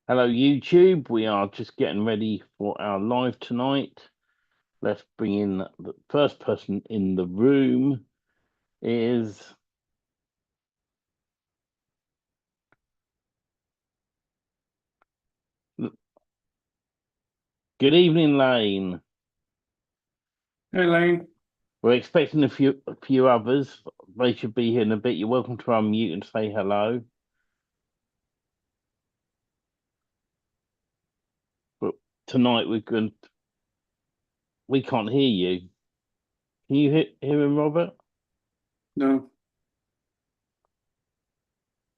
Hello, YouTube. We are just getting ready for our live tonight. Let's bring in the first person in the room is good evening, Lane. Hey, Lane. We're expecting a few others. They should be here in a bit. You're welcome to unmute and say hello. But tonight we can't hear you. Can you hear him, Robert? No,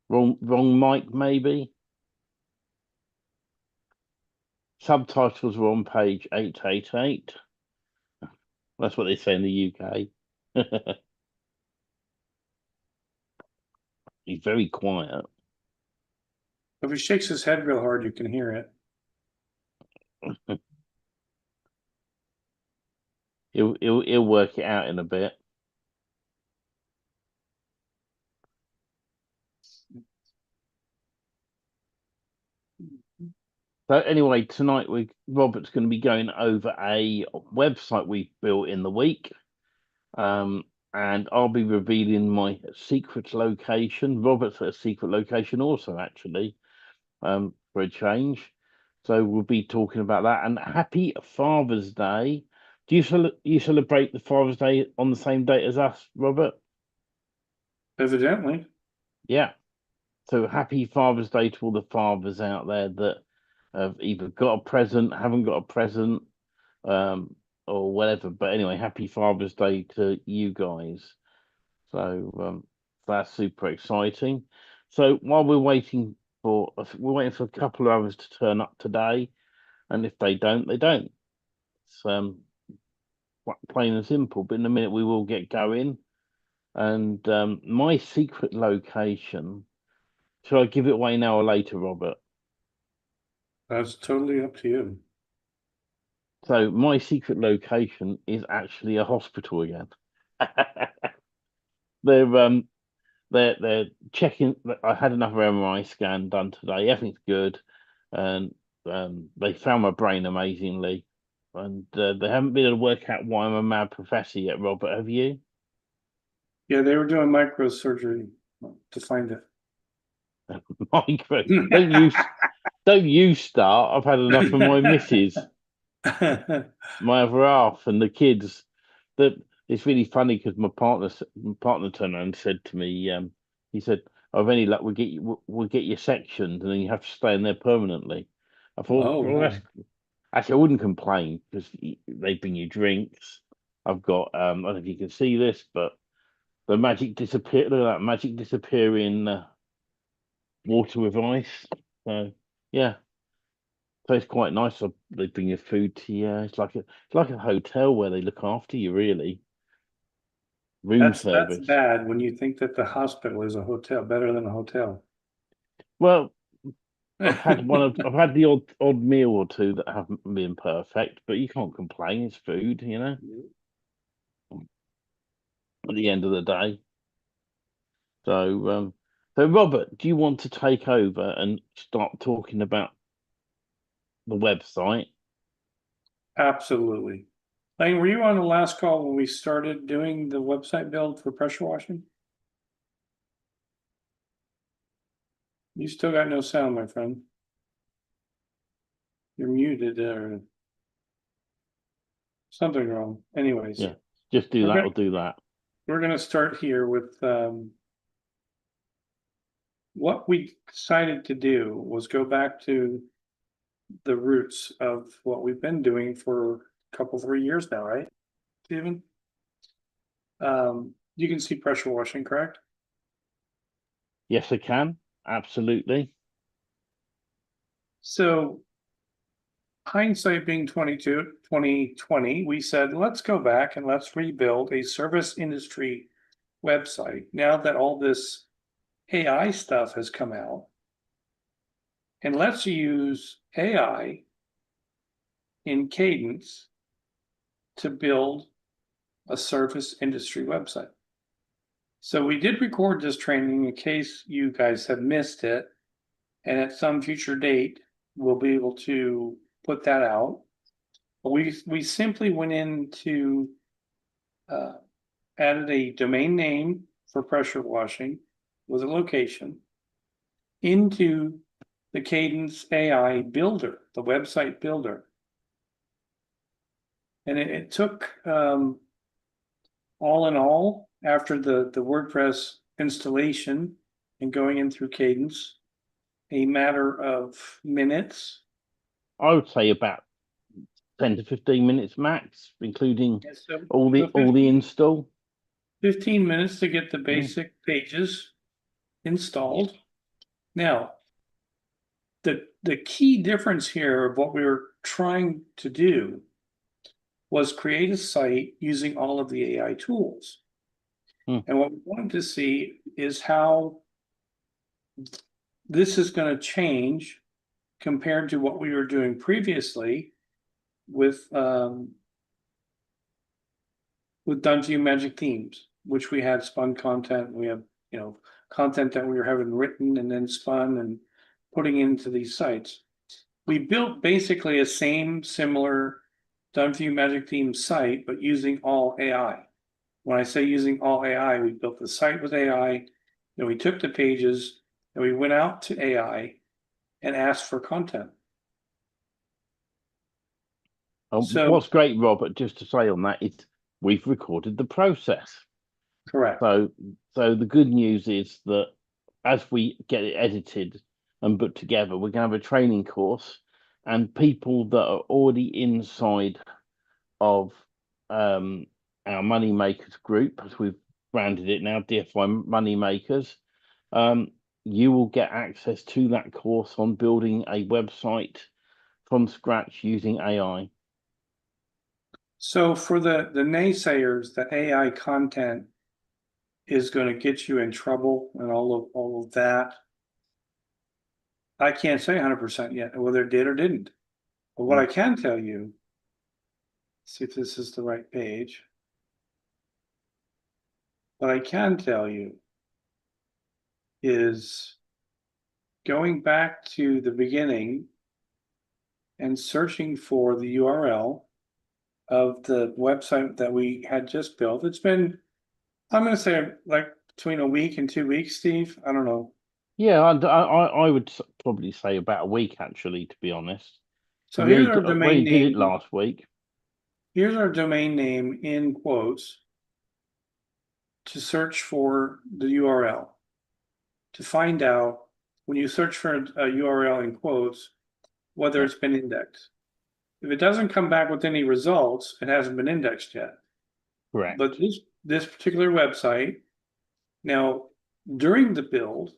Wrong mic, maybe. Subtitles are on page 888. That's what they say in the UK. He's very quiet. if he shakes his head real hard, you can hear it. He'll work it out in a bit. So anyway, tonight Robert's going to be going over a website we've built in the week, and I'll be revealing my secret location. Robert's at a secret location also, actually, for a change. So we'll be talking about that. And happy Father's Day. Do you celebrate the Father's Day on the same date as us, Robert? Evidently. Yeah. So happy Father's Day to all the fathers out there that have either got a present, haven't got a present, or whatever. But anyway, happy Father's Day to you guys. So that's super exciting. So while we're waiting for a couple of others to turn up today, and if they don't, they don't. It's plain and simple. But in a minute we will get going. And my secret location. Shall I give it away now or later, Robert? That's totally up to you. So my secret location is actually a hospital again. they're they're checking. I had another MRI scan done today. Everything's good, and they found my brain amazingly, and they haven't been able to work out why I'm a mad professor yet. Robert, have you? Yeah, they were doing microsurgery to find it. Micro, don't you start. I've had enough of my missus, my other half, and the kids. That it's really funny because my partner turned around and said to me, he said, "Oh, "Of any luck, we'll get you sectioned, and then you have to stay in there permanently." I thought, Oh, well, that's wow. actually I wouldn't complain because they bring you drinks. I've got I don't know if you can see this, but the magic disappear. Look at that magic disappearing water with ice. So yeah, so it's quite nice. They bring you food to you. It's like a hotel where they look after you, really. Room That's service. bad when you think that the hospital is a hotel, better than a hotel. Well, I've had the odd meal or two that haven't been perfect, but you can't complain. It's food, at the end of the day. So Robert, do you want to take over and start talking about the website? Absolutely. Lane, were you on the last call when we started doing the website build for pressure washing? You still got no sound, my friend. You're muted or something wrong. Anyways, Yeah, just do we're that gonna or do that. we're gonna start here with what we decided to do was go back to the roots of what we've been doing for a couple, 3 years now, right, Stephen? You can see pressure washing, correct? Yes, I can. Absolutely. So hindsight being 2020, we said, let's go back and let's rebuild a service industry website now that all this AI stuff has come out. And let's use AI in Cadence to build a service industry website. So we did record this training in case you guys have missed it. And at some future date, we'll be able to put that out. But we simply went into added a domain name for pressure washing with a location into the Cadence AI builder, the website builder. And it took all in all, after the WordPress installation and going in through Cadence, a matter of minutes. I would say about 10 to 15 minutes max, including So, all the 15, install. 15 minutes to get the Yeah. basic pages installed. Now, the key difference here of what we were trying to do was create a site using all of the AI tools. And what we wanted to see is how this is going to change compared to what we were doing previously with Dungeon Magic themes, which we had spun content. We have, content that we were having written and then spun and putting into these sites. We built basically a similar Dungeon Magic theme site, but using all AI. When I say using all AI, we built the site with AI, and we took the pages and we went out to AI and asked for content. So What's great, Robert, just to say on that, is we've recorded the process. correct. So the good news is that as we get it edited and put together, we're going to have a training course, and people that are already inside of our money makers group, as we've branded it now, DFY money makers, you will get access to that course on building a website from scratch using AI. So for the naysayers that AI content is going to get you in trouble and all of that, I can't say 100% yet whether it did or didn't. But what I can tell you, see if this is the right page. What I can tell you is going back to the beginning and searching for the URL of the website that we had just built. It's been, I'm going to say, like between a week and 2 weeks, Steve. I don't know. Yeah, I would probably say about a week, actually, to be honest. So We here's only, our we domain only did it name. last week. Here's our domain name in quotes to search for the URL. To find out when you search for a URL in quotes, whether it's been indexed. If it doesn't come back with any results, it hasn't been indexed yet. Correct. But this particular website, now during the build,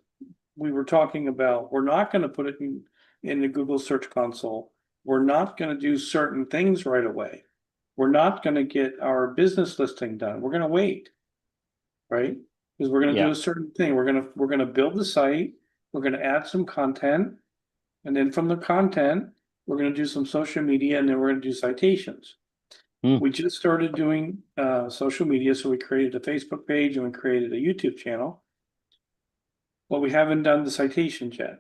we were talking about we're not going to put it in the Google Search Console. We're not going to do certain things right away. We're not going to get our business listing done. We're going to wait, right? Because we're going to do a certain thing. We're going to build the site. We're going to add some content, and then from the content, we're going to do some social media, and then we're going to do citations. We just started doing social media, so we created a Facebook page and we created a YouTube channel. But we haven't done the citations yet.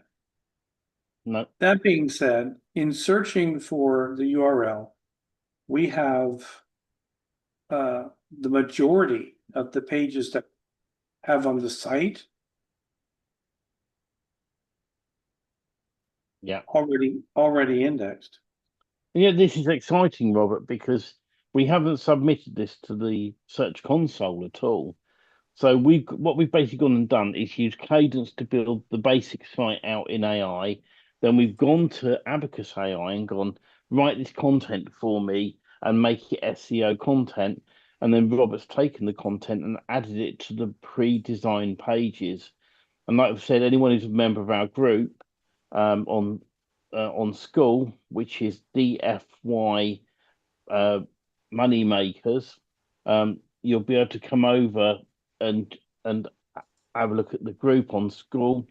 No. That being said, in searching for the URL, we have the majority of the pages that have on the site already indexed. Yeah, this is exciting, Robert, because we haven't submitted this to the Search Console at all. So what we've basically gone and done is use Cadence to build the basic site out in AI. Then we've gone to Abacus AI and gone, write this content for me and make it SEO content. And then Robert's taken the content and added it to the pre-designed pages. And like I've said, anyone who's a member of our group on school, which is DFY money makers, you'll be able to come over and have a look at the group on school.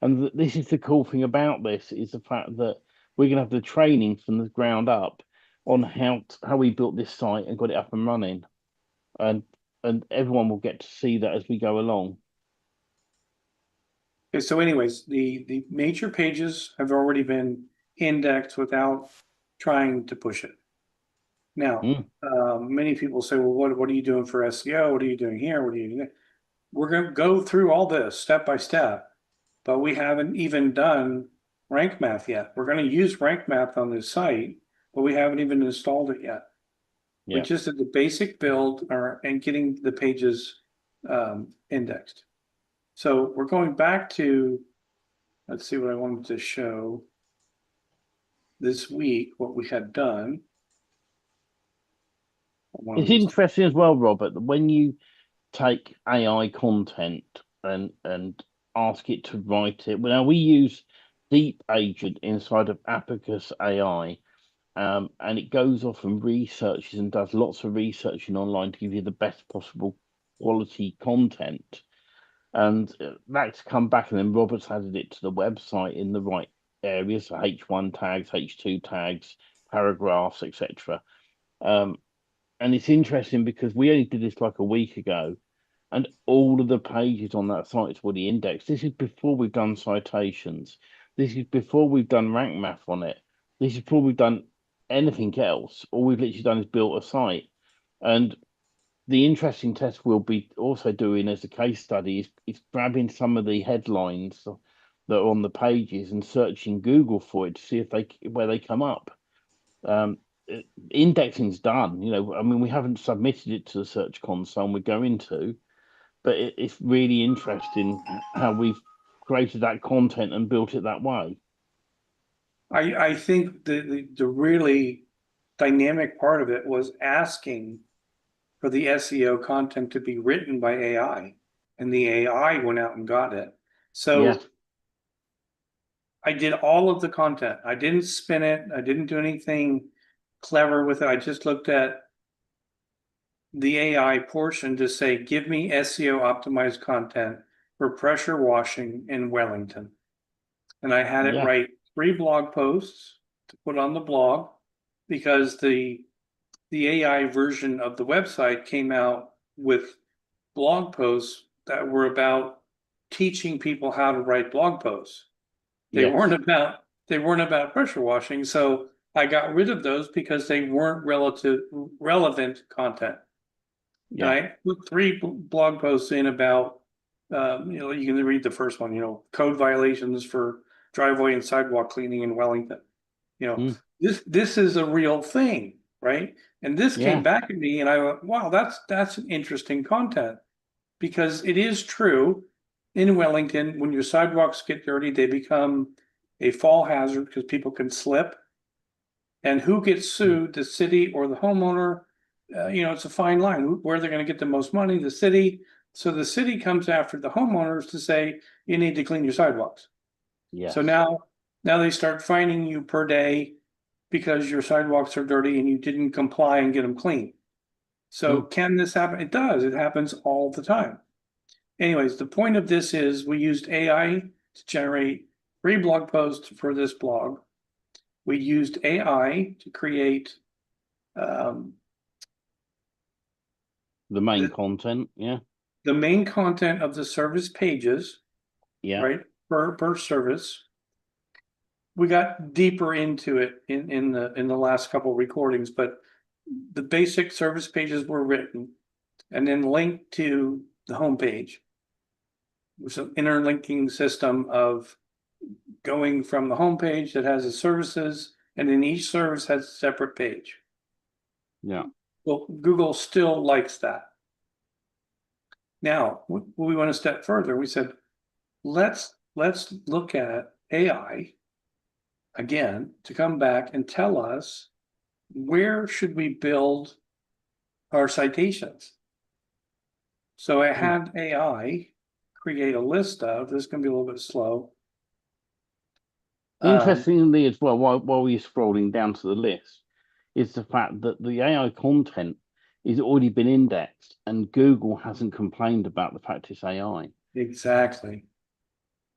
And this is the cool thing about this is the fact that we're going to have the training from the ground up on how we built this site and got it up and running, and everyone will get to see that as we go along. Okay, so anyways, the major pages have already been indexed without trying to push it. Now, Mm. many people say, well, what are you doing for SEO? What are you doing here? What are you doing there? We're going to go through all this step by step, but we haven't even done rank math yet. We're going to use rank math on this site, but we haven't even installed it yet. We Yeah. just did the basic build and getting the pages indexed. So we're going back to, let's see what I wanted to show this week, what we had done. One of It's these. interesting as well, Robert, that when you take AI content and ask it to write it. Well, now we use Deep Agent inside of Abacus AI, and it goes off and researches and does lots of researching online to give you the best possible quality content. And that's come back, and then Robert's added it to the website in the right areas, so H1 tags, H2 tags, paragraphs, etc. Um, and it's interesting because we only did this like a week ago, and all of the pages on that site is already indexed. This is before we've done citations. This is before we've done rank math on it. This is before we've done anything else. All we've literally done is built a site. And the interesting test we'll be also doing as a case study is grabbing some of the headlines that are on the pages and searching Google for it to see if they where they come up. Um, Indexing's done. I mean, we haven't submitted it to the Search Console, and we're going to, but it's really interesting how we've created that content and built it that way. I think the really dynamic part of it was asking for the SEO content to be written by AI, and the AI went out and got it. Yeah, So I did all of the content. I didn't spin it. I didn't do anything clever with it. I just looked at the AI portion to say, give me SEO optimized content for pressure washing in Wellington. And I had it yeah, write 3 blog posts to put on the blog because the AI version of the website came out with blog posts that were about teaching people how to write blog posts. They weren't yes, about they weren't about pressure washing. So I got rid of those because they weren't relevant content. And yeah, I put 3 blog posts in about you can read the first one, code violations for driveway and sidewalk cleaning in Wellington. You know, mm, this is a real thing, right? And this came yeah, back at me and I went, wow, that's an interesting content because it is true in Wellington, when your sidewalks get dirty, they become a fall hazard because people can slip. And who gets mm, sued, the city or the homeowner? It's a fine line. Where they're going to get the most money, the city. So the city comes after the homeowners to say, you need to clean your sidewalks. So yes, now they start fining you per day because your sidewalks are dirty and you didn't comply and get them clean. So mm, can this happen? It does. It happens all the time. Anyways, the point of this is we used AI to generate 3 blog posts for this blog. We used AI to create um, the main the, content. Yeah, the main content of the service pages, yeah, right? Per service. We got deeper into it in the last couple of recordings, but the basic service pages were written and then linked to the homepage. It was an interlinking system of going from the homepage that has the services, and then each service has a separate page. yeah. Well, Google still likes that. Now, we went a step further. We said, let's look at AI again to come back and tell us where should we build our citations. So I Mm. had AI create a list of, this is going to be a little bit slow. Um, Interestingly, as well, while we're scrolling down to the list, is the fact that the AI content is already been indexed, and Google hasn't complained about the fact it's AI. exactly.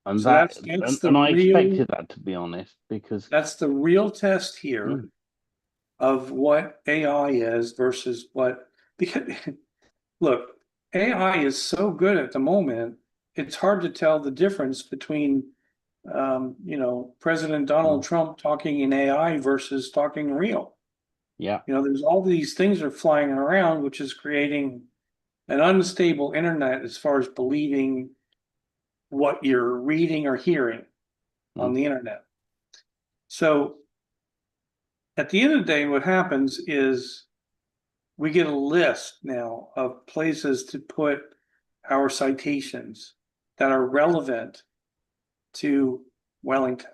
And So that that's the and I real expected that, to be honest, because that's the real test here mm, of what AI is versus what, because look, AI is so good at the moment, it's hard to tell the difference between President Donald Trump talking in AI versus talking real. Yeah. There's all these things are flying around, which is creating an unstable internet as far as believing what you're reading or hearing on Mm. the internet. So at the end of the day, what happens is we get a list now of places to put our citations that are relevant to Wellington.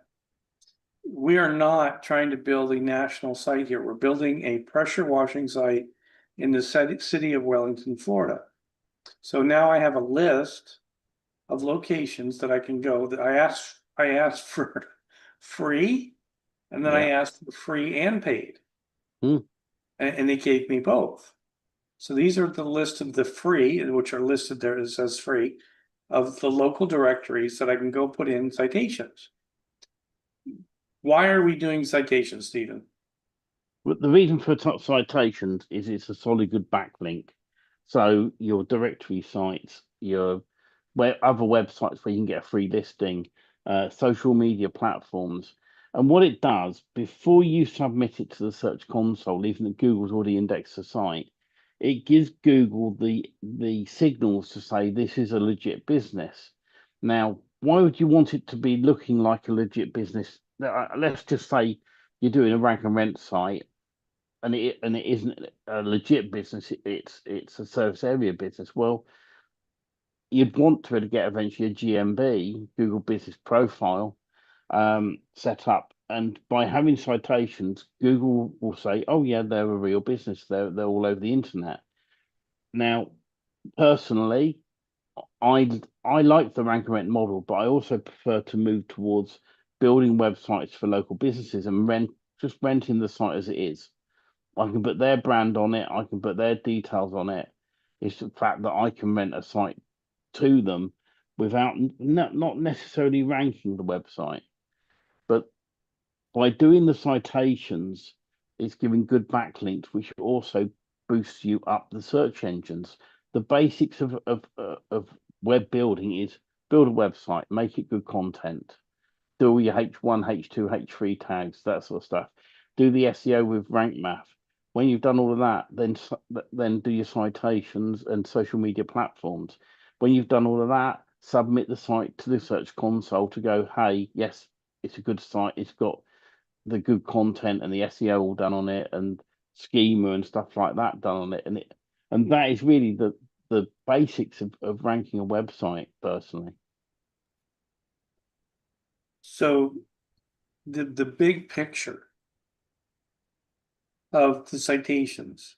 We are not trying to build a national site here. We're building a pressure washing site in the city of Wellington, Florida. So now I have a list of locations that I can go that I asked for free, and then I Yeah. asked for free and paid, Mm. and they gave me both. So these are the list of the free, which are listed there as free, of the local directories that I can go put in citations. Why are we doing citations, Stephen? But the reason for citations is it's a solid good backlink. So your directory sites, your other websites where you can get a free listing, social media platforms. And what it does, before you submit it to the Search Console, even if Google's already indexed the site, it gives Google the signals to say this is a legit business. Now, why would you want it to be looking like a legit business? Let's just say you're doing a rank and rent site and it isn't a legit business. It's a service area business. Well, you'd want to get eventually a GMB, Google Business Profile, set up, and by having citations, Google will say, "Oh yeah, they're a real business. They're all over the internet." Now, personally, I like the rank and rent model, but I also prefer to move towards building websites for local businesses and renting the site as it is. I can put their brand on it. I can put their details on it. It's the fact that I can rent a site to them without not necessarily ranking the website. But by doing the citations, it's giving good backlinks, which also boosts you up the search engines. The basics of web building is build a website, make it good content, do all your H1, H2, H3 tags, that sort of stuff. Do the SEO with Rank Math. When you've done all of that, then do your citations and social media platforms. When you've done all of that, submit the site to the Search Console to go, hey, yes, it's a good site. It's got the good content and the SEO all done on it, and schema and stuff like that done on it, and that is really the basics of ranking a website, personally. So the big picture of the citations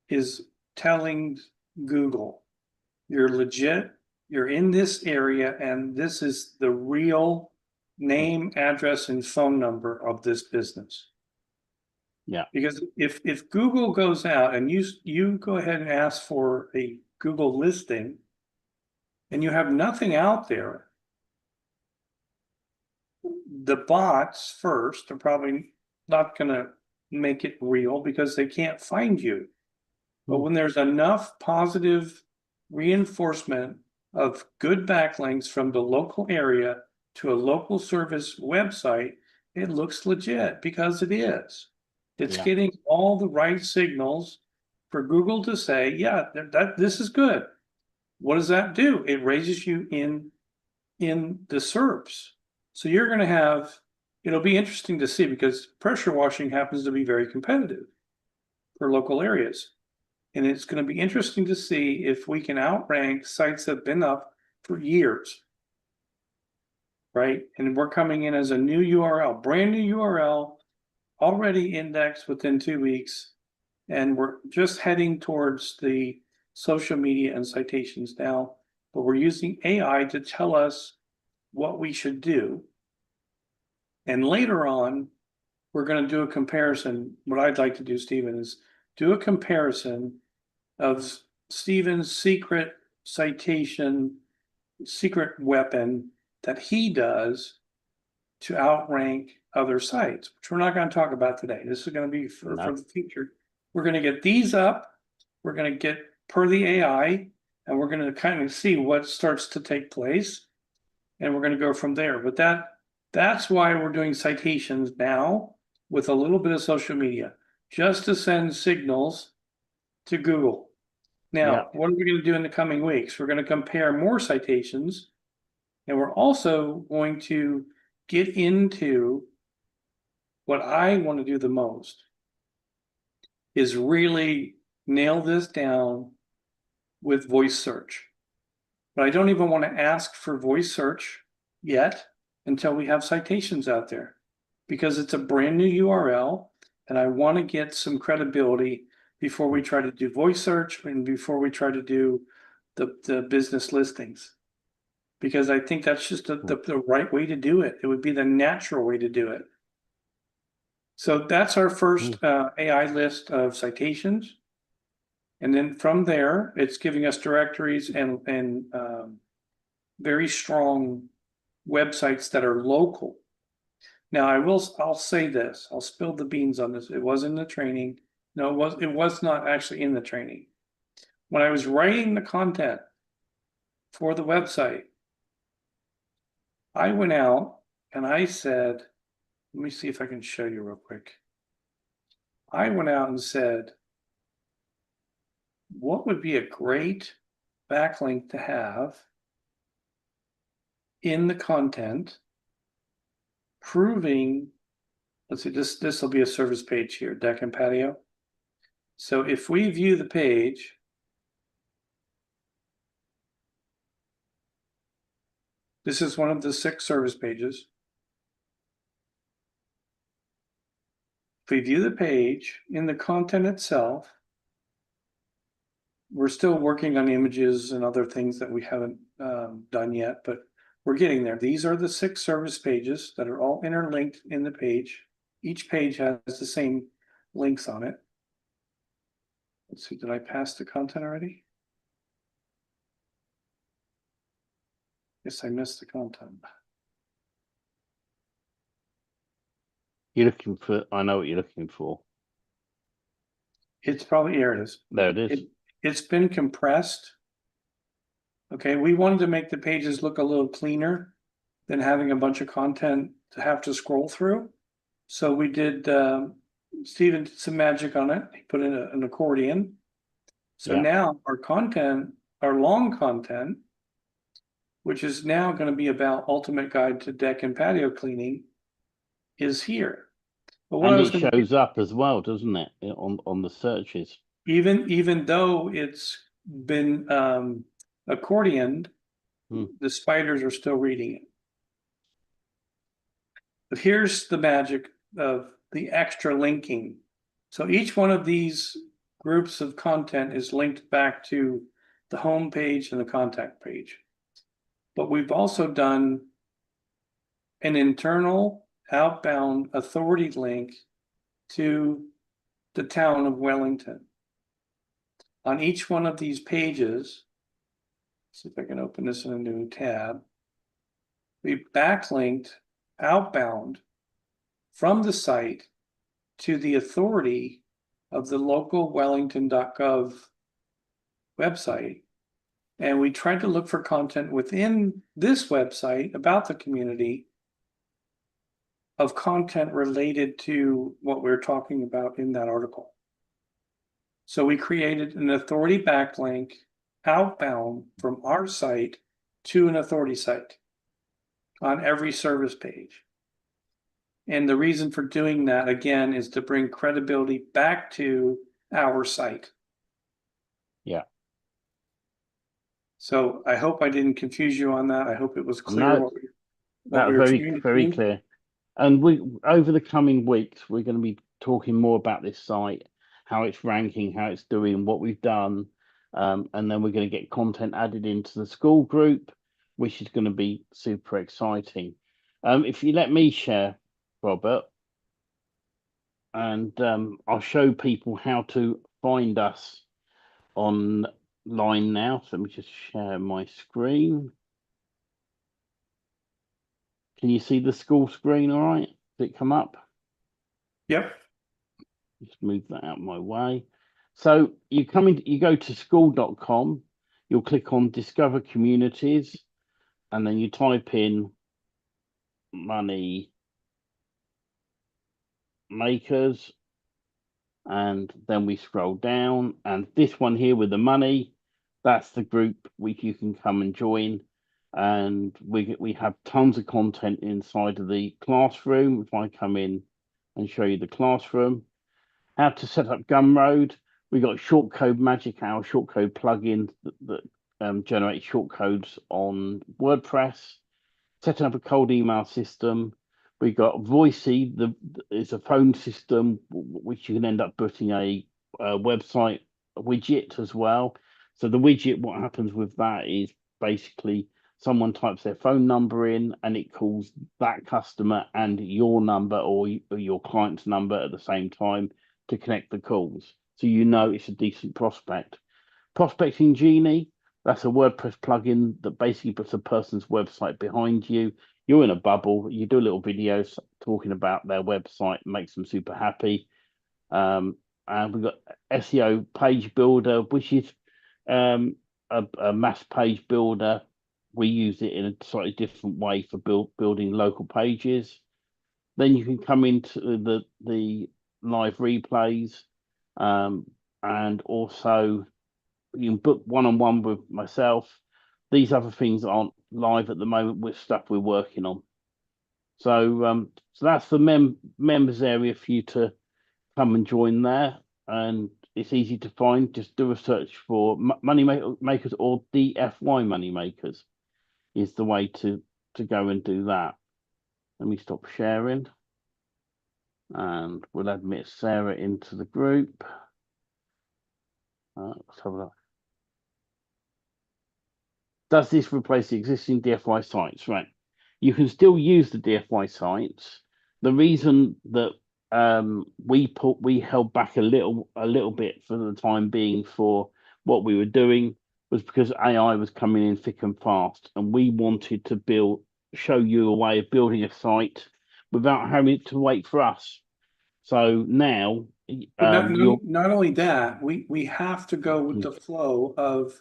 is telling Google you're legit, you're in this area, and this is the real name, address, and phone number of this business. Yeah. Because if Google goes out and you go ahead and ask for a Google listing and you have nothing out there, the bots first are probably not going to make it real because they can't find you. But Mm. when there's enough positive reinforcement of good backlinks from the local area to a local service website, it looks legit because it is. It's Yeah. getting all the right signals for Google to say, yeah, this is good. What does that do? It raises you in the SERPs. So you're going to have, it'll be interesting to see because pressure washing happens to be very competitive for local areas. And it's going to be interesting to see if we can outrank sites that have been up for years, right? And we're coming in as a new URL, brand new URL, already indexed within 2 weeks. And we're just heading towards the social media and citations now, but we're using AI to tell us what we should do. And later on, we're going to do a comparison. What I'd like to do, Stephen, is do a comparison of Stephen's secret citation, secret weapon that he does to outrank other sites, which we're not going to talk about today. This is going to be for No. the future. We're going to get these up. We're going to get per the AI, and we're going to kind of see what starts to take place. and we're going to go from there. But that's why we're doing citations now with a little bit of social media, just to send signals to Google. Yeah. Now, what are we going to do in the coming weeks? We're going to compare more citations, and we're also going to get into what I want to do the most is really nail this down with voice search. But I don't even want to ask for voice search yet until we have citations out there because it's a brand new URL and I want to get some credibility before we try to do voice search and before we try to do the business listings. Because I think that's just the right way to do it. It would be the natural way to do it. So that's our first AI list of citations. And then from there, it's giving us directories and very strong websites that are local. Now, I'll say this, I'll spill the beans on this. It was in the training. No, it was not actually in the training. When I was writing the content for the website, I went out and I said, let me see if I can show you real quick. I went out and said, what would be a great backlink to have in the content proving, let's see, this will be a service page here, deck and patio. So if we view the page, this is one of the 6 service pages. If we view the page in the content itself, we're still working on images and other things that we haven't done yet, but we're getting there. These are the 6 service pages that are all interlinked in the page. Each page has the same links on it. Let's see, did I pass the content already? Yes, I missed the content. You're looking for, I know what you're looking for. It's probably, here it is. There it is. It's been compressed. Okay, we wanted to make the pages look a little cleaner than having a bunch of content to have to scroll through. So we did, Steven did some magic on it. He put in an accordion. So Yeah. now our content, our long content, which is now going to be about ultimate guide to deck and patio cleaning, is here. But what I And was it going to shows up as well, doesn't it? On the searches. even though it's been accordioned, the spiders are still reading it. But here's the magic of the extra linking. So each one of these groups of content is linked back to the home page and the contact page. But we've also done an internal outbound authority link to the town of Wellington. On each one of these pages, see if I can open this in a new tab, we backlinked outbound from the site to the authority of the local wellington.gov website. And we tried to look for content within this website about the community of content related to what we're talking about in that article. So we created an authority backlink outbound from our site to an authority site on every service page. And the reason for doing that, again, is to bring credibility back to our site. Yeah. So I hope I didn't confuse you on that. I hope it was clear No, what that we was were very, trying to very do. clear. And we, over the coming weeks, we're going to be talking more about this site, how it's ranking, how it's doing, what we've done. And then we're going to get content added into the school group, which is going to be super exciting. If you let me share, Robert, and I'll show people how to find us online now. So let me just share my screen. Can you see the school screen all right? Did it come up? Yep. Just move that out of my way. So you come in, you go to school.com, you'll click on Discover Communities, and then you type in money makers, and then we scroll down, and this one here with the money, that's the group which you can come and join. And we have tons of content inside of the classroom. If I come in and show you the classroom, how to set up Gumroad. We got shortcode magic, our shortcode plugin that generates shortcodes on WordPress. Setting up a cold email system. We got Voicey, is a phone system which you can end up putting a website widget as well. So the widget, what happens with that is basically someone types their phone number in and it calls that customer and your number or your client's number at the same time to connect the calls. So you know it's a decent prospect. Prospecting Genie, that's a WordPress plugin that basically puts a person's website behind you. You're in a bubble. You do a little video talking about their website, makes them super happy. And we've got SEO Page Builder, which is a mass page builder. We use it in a slightly different way for building local pages. Then you can come into the live replays, and also you can book one-on-one with myself. These other things aren't live at the moment with stuff we're working on. So that's the members area for you to come and join there, and it's easy to find. Just do a search for money makers or DFY money makers is the way to go and do that. Let me stop sharing, and we'll admit Sarah into the group. Let's have a look. Does this replace the existing DFY sites? Right. You can still use the DFY sites. The reason that we held back a little bit for the time being for what we were doing was because AI was coming in thick and fast, and we wanted to show you a way of building a site without having to wait for us. So now, But you're not only that, we have to go with the flow of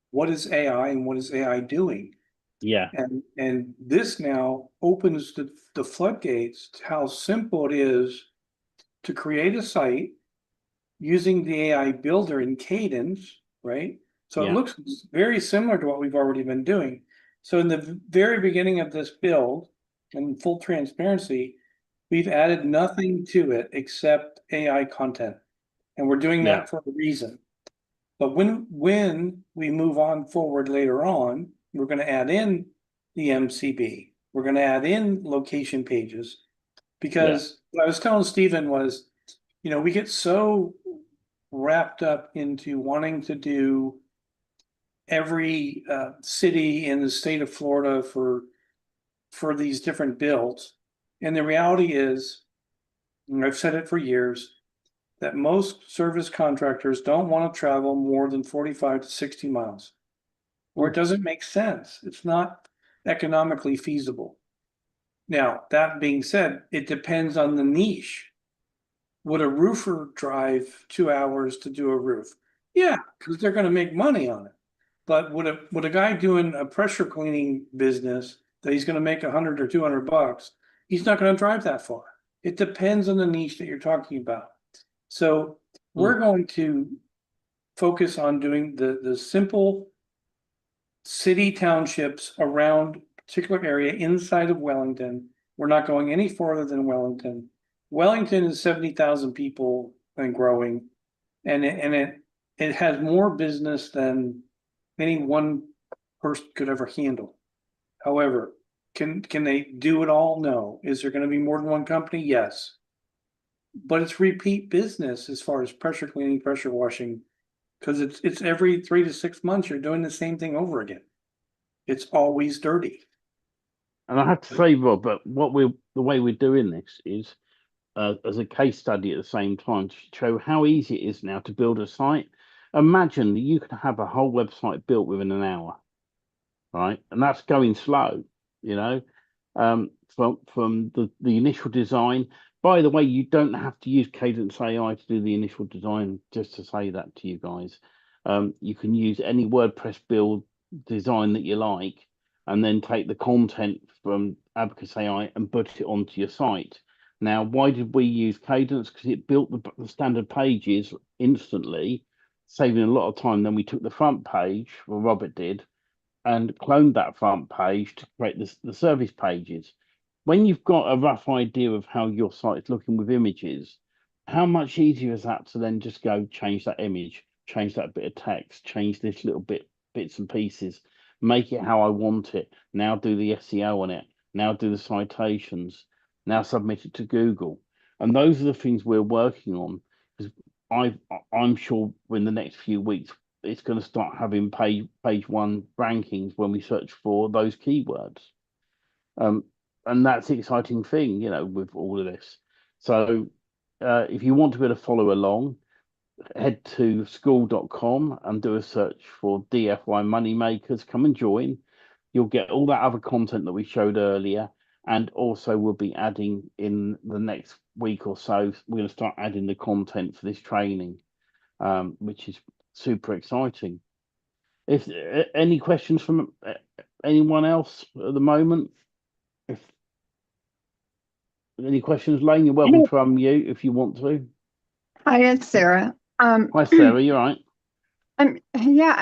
what is AI and what is AI doing. yeah, And this now opens the floodgates to how simple it is to create a site using the AI builder in Cadence, right? So it yeah, looks very similar to what we've already been doing. So in the very beginning of this build, in full transparency, we've added nothing to it except AI content. And we're doing yeah, that for a reason. But when we move on forward later on, we're going to add in the MCB. We're going to add in location pages yeah, because what I was telling Stephen was, we get so wrapped up into wanting to do every city in the state of Florida for these different builds. And the reality is, and I've said it for years, that most service contractors don't want to travel more than 45 to 60 miles, or it doesn't make sense. It's not economically feasible. Now, that being said, it depends on the niche. Would a roofer drive 2 hours to do a roof? Yeah, because they're going to make money on it. But would a guy doing a pressure cleaning business that he's going to make 100 or 200 bucks, he's not going to drive that far. It depends on the niche that you're talking about. So we're going to focus on doing the simple city townships around a particular area inside of Wellington. We're not going any farther than Wellington. Wellington is 70,000 people and growing, and it has more business than any one person could ever handle. However, can they do it all? No. Is there going to be more than one company? Yes. But it's repeat business as far as pressure cleaning, pressure washing, because it's every 3 to 6 months you're doing the same thing over again. It's always dirty. And I have to say, Rob, but the way we're doing this is as a case study at the same time to show how easy it is now to build a site. Imagine that you can have a whole website built within an hour, right? And that's going slow, you know, from the initial design. By the way, you don't have to use Cadence AI to do the initial design, just to say that to you guys. You can use any WordPress build design that you like, and then take the content from Abacus AI and put it onto your site. Now, why did we use Cadence? Because it built the standard pages instantly, saving a lot of time. Then we took the front page, well, Robert did, and cloned that front page to create the service pages. When you've got a rough idea of how your site is looking with images, how much easier is that to then just go change that image, change that bit of text, change this little bits and pieces, make it how I want it. Now do the SEO on it. Now do the citations. Now submit it to Google. And those are the things we're working on. Because I'm sure in the next few weeks it's going to start having page one rankings when we search for those keywords. And that's the exciting thing, with all of this. So if you want to be able to follow along, head to school.com and do a search for DFY Moneymakers. Come and join. You'll get all that other content that we showed earlier. And also we'll be adding in the next week or so, we're going to start adding the content for this training, which is super exciting. If any questions from anyone else at the moment? If any questions, Lane, you're welcome to unmute if you want to. Hi, it's Sarah. Hi, Sarah. You all right? Yeah,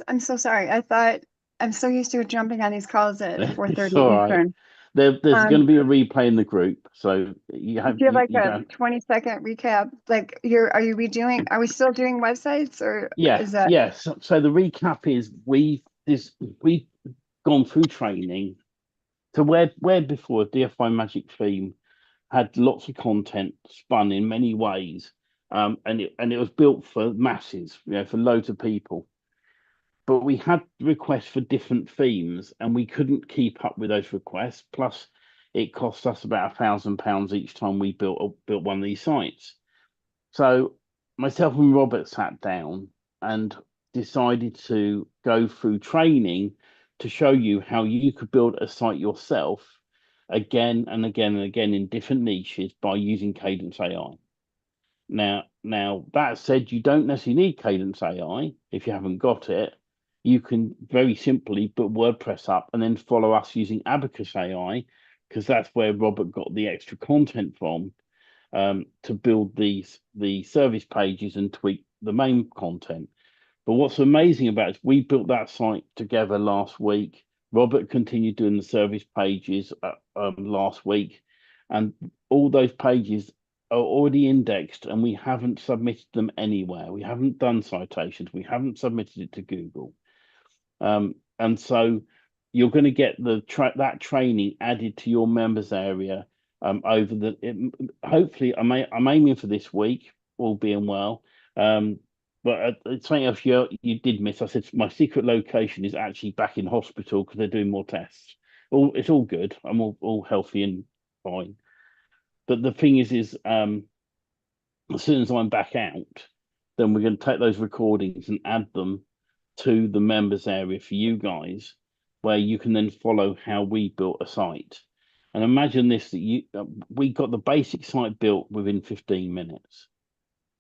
I'm so sorry. I thought I'm so used to jumping on these calls at 4:30 It's all right. Eastern. There's going to be a replay in the group, so you have. Do you have like you a don't... 20-second recap? Like are we still doing websites, or is that? Yes. So the recap is we've gone through training to where before DFY Magic Theme had lots of content spun in many ways, and it was built for masses, for loads of people. But we had requests for different themes, and we couldn't keep up with those requests. Plus, it cost us about £1,000 each time we built one of these sites. So myself and Robert sat down and decided to go through training to show you how you could build a site yourself again and again and again in different niches by using Cadence AI. Now that said, you don't necessarily need Cadence AI if you haven't got it. You can very simply put WordPress up and then follow us using Abacus AI, because that's where Robert got the extra content from, to build the service pages and tweak the main content. But what's amazing about it is we built that site together last week. Robert continued doing the service pages last week, and all those pages are already indexed, and we haven't submitted them anywhere. We haven't done citations. We haven't submitted it to Google. And so you're going to get that training added to your members area over hopefully I'm aiming for this week, all being well. But it's something else you did miss. I said my secret location is actually back in hospital because they're doing more tests. It's all good. I'm all healthy and fine. But the thing is as soon as I'm back out, then we're going to take those recordings and add them to the members area for you guys, where you can then follow how we built a site. And imagine this, that we got the basic site built within 15 minutes.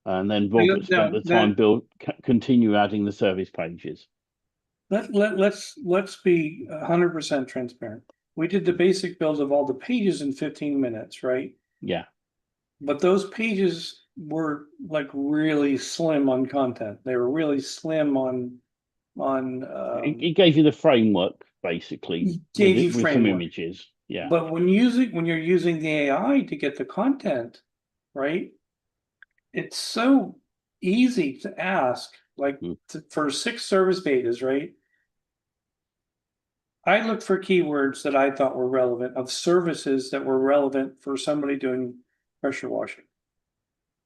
And then Robert spent the time continue adding the service pages. Let's be 100% transparent. We did the basic builds of all the pages in 15 minutes, right? Yeah. But those pages were like really slim on content. They were really slim on it gave you the framework basically with some images. Yeah. But when you're using the AI to get the content, right? It's so easy to ask, like for 6 service pages, right? I looked for keywords that I thought were relevant of services that were relevant for somebody doing pressure washing.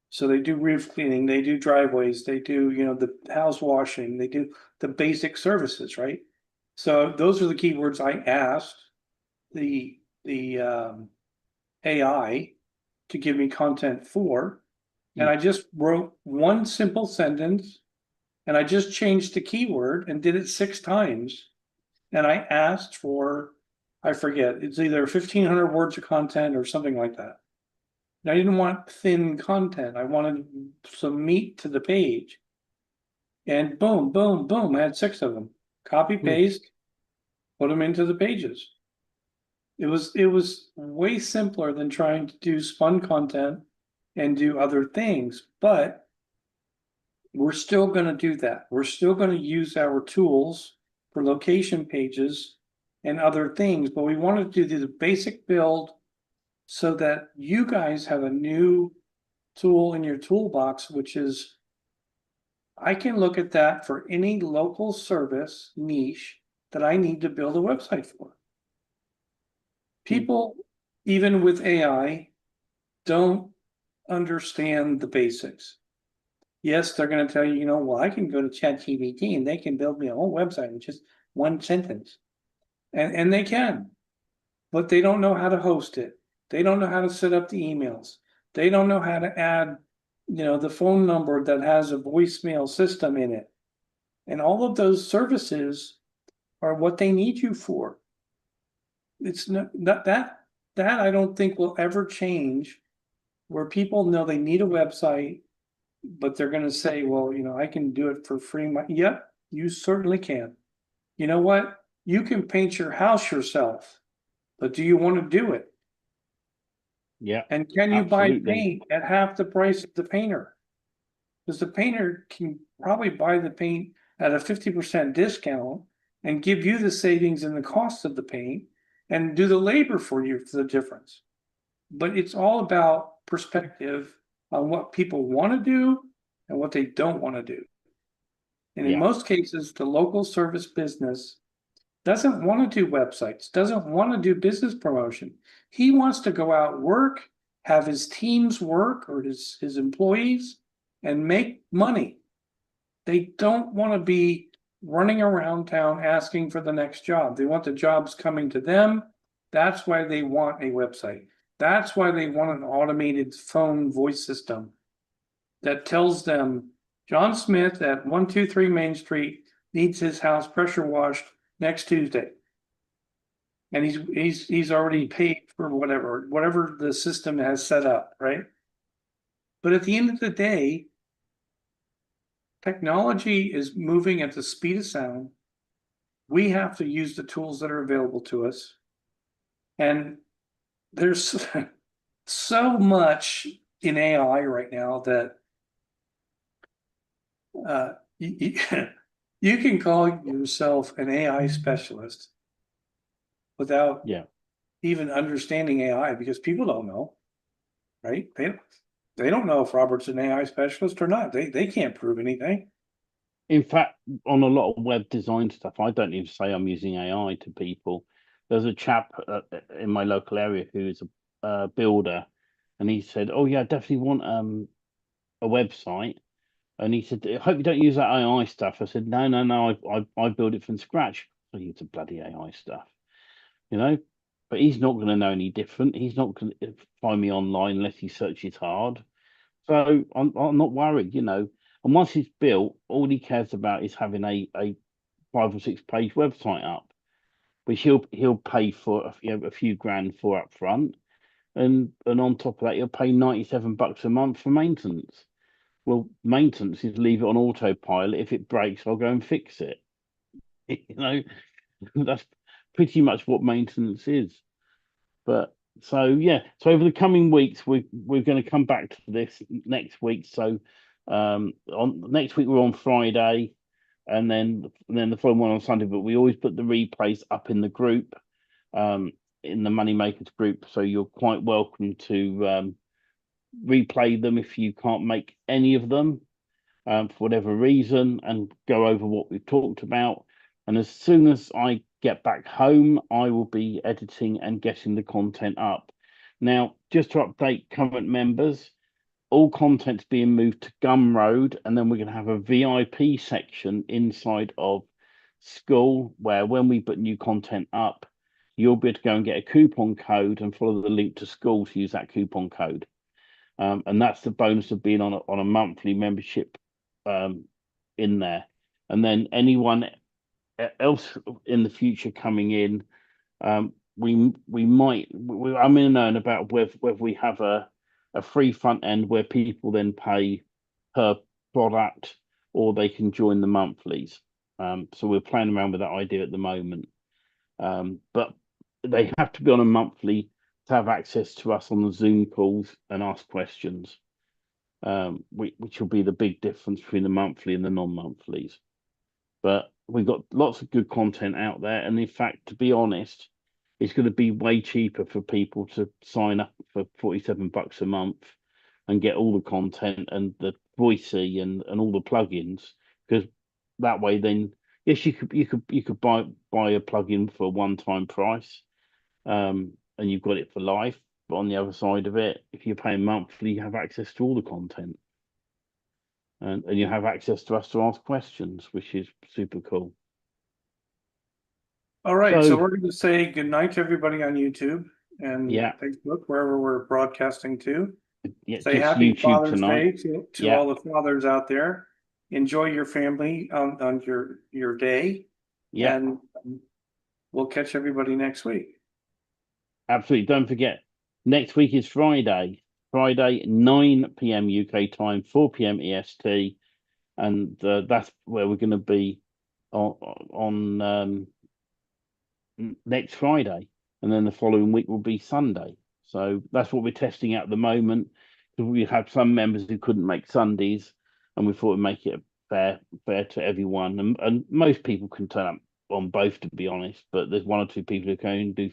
So they do roof cleaning, they do driveways, they do, the house washing, they do the basic services, right? So those are the keywords I asked the AI to give me content for. And I just wrote one simple sentence, and I just changed the keyword and did it 6 times. And I asked for, I forget, it's either 1,500 words of content or something like that. And I didn't want thin content. I wanted some meat to the page. And boom, boom, boom, I had 6 of them. Copy, paste, put them into the pages. It was way simpler than trying to do spun content and do other things, but we're still going to do that. We're still going to use our tools for location pages and other things, but we wanted to do the basic build so that you guys have a new tool in your toolbox, which is I can look at that for any local service niche that I need to build a website for. People, even with AI, don't understand the basics. Yes, they're going to tell you, well, I can go to ChatGPT and they can build me a whole website in just one sentence. And they can, but they don't know how to host it. They don't know how to set up the emails. They don't know how to add, the phone number that has a voicemail system in it. And all of those services are what they need you for. It's not that I don't think will ever change, where people know they need a website, but they're going to say, well, I can do it for free. Yep, you certainly can. You know what? You can paint your house yourself, but do you want to do it? Yeah. And can you buy Absolutely. paint at half the price of the painter? Because the painter can probably buy the paint at a 50% discount and give you the savings in the cost of the paint and do the labor for you for the difference. But it's all about perspective on what people want to do and what they don't want to do. And in Yeah. most cases, the local service business doesn't want to do websites, doesn't want to do business promotion. He wants to go out, work, have his teams work or his employees and make money. They don't want to be running around town asking for the next job. They want the jobs coming to them. That's why they want a website. That's why they want an automated phone voice system that tells them John Smith at 123 Main Street needs his house pressure washed next Tuesday. And he's already paid for whatever the system has set up, right? But at the end of the day, technology is moving at the speed of sound. We have to use the tools that are available to us. And there's so much in AI right now that you can call yourself an AI specialist without Yeah. even understanding AI, because people don't know, right? They don't know if Robert's an AI specialist or not. They can't prove anything. In fact, on a lot of web design stuff, I don't even say I'm using AI to people. There's a chap in my local area who's a builder, and he said, "Oh yeah, I definitely want a website." And he said, "I hope you don't use that AI stuff." I said, "No, no, no. I build it from scratch. I use the bloody AI stuff, you know." But he's not going to know any different. He's not going to find me online unless he searches hard. So I'm not worried, And once it's built, all he cares about is having a 5 or 6 page website up, which he'll pay for a few grand for up front, and on top of that, he'll pay $97 a month for maintenance. Well, maintenance is leave it on autopilot. If it breaks, I'll go and fix it. You know, that's pretty much what maintenance is. But so yeah, so over the coming weeks, we're going to come back to this next week. So on next week we're on Friday, and then the following one on Sunday. But we always put the replays up in the group, in the Moneymakers group. So you're quite welcome to replay them if you can't make any of them, for whatever reason, and go over what we've talked about. And as soon as I get back home, I will be editing and getting the content up. Now, just to update current members, all content's being moved to Gumroad, and then we're going to have a VIP section inside of school where when we put new content up, you'll be able to go and get a coupon code and follow the link to school to use that coupon code. And that's the bonus of being on a monthly membership in there. And then anyone else in the future coming in, we might I'm in and about whether we have a free front end where people then pay per product, or they can join the monthlies. So we're playing around with that idea at the moment. But they have to be on a monthly to have access to us on the Zoom calls and ask questions, which will be the big difference between the monthly and the non-monthlies. But we've got lots of good content out there, and in fact, to be honest, it's going to be way cheaper for people to sign up for $47 a month and get all the content and the voicey and all the plugins, because that way then yes, you could buy a plugin for a one-time price, and you've got it for life. But on the other side of it, if you're paying monthly, you have access to all the content, and you have access to us to ask questions, which is super cool. All right, so So we're going to say good night to everybody on YouTube and yeah, Facebook, wherever we're broadcasting to. yeah, Say just happy YouTube Father's tonight. Day to Yeah, all the fathers out there. Enjoy your family on your day, yeah, and we'll catch everybody next week. absolutely. Don't forget, next week is Friday, 9 p.m. UK time, 4 p.m. EST, and that's where we're going to be on next Friday, and then the following week will be Sunday. So that's what we're testing at the moment, because we have some members who couldn't make Sundays, and we thought we'd make it fair to everyone. And most people can turn up on both, to be honest, but there's one or two people who can do